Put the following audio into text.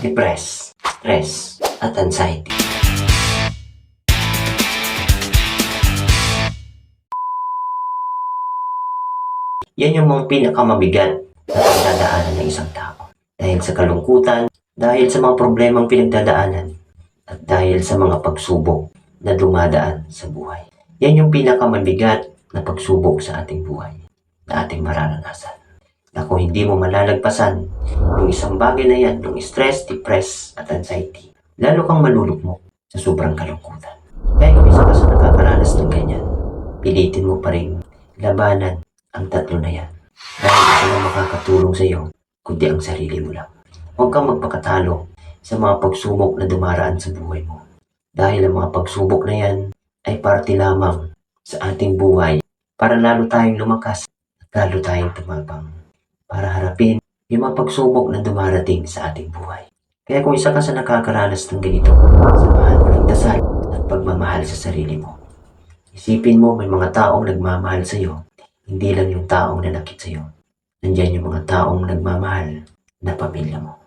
depressed, stress, at anxiety. Yan yung mga pinakamabigat na pagdadaanan ng isang tao. Dahil sa kalungkutan, dahil sa mga problemang pinagdadaanan, at dahil sa mga pagsubok na dumadaan sa buhay. Yan yung pinakamabigat na pagsubok sa ating buhay na ating mararanasan. Na kung hindi mo malalagpasan yung isang bagay na yan, yung stress, depress, at anxiety, lalo kang malulugmok sa sobrang kalungkutan. Kaya kung isa ka sa nakakaranas ng ganyan, pilitin mo pa rin labanan ang tatlo na yan. Dahil isa lang makakatulong sa iyo, kundi ang sarili mo lang. Huwag kang magpakatalo sa mga pagsubok na dumaraan sa buhay mo. Dahil ang mga pagsubok na yan ay parte lamang sa ating buhay para lalo tayong lumakas at lalo tayong tumabang para harapin yung mga pagsubok na dumarating sa ating buhay. Kaya kung isa ka sa nakakaranas ng ganito, samahan mo ng dasal at pagmamahal sa sarili mo. Isipin mo may mga taong nagmamahal sa iyo, hindi lang yung taong nanakit sa iyo. Nandiyan yung mga taong nagmamahal na pamilya mo.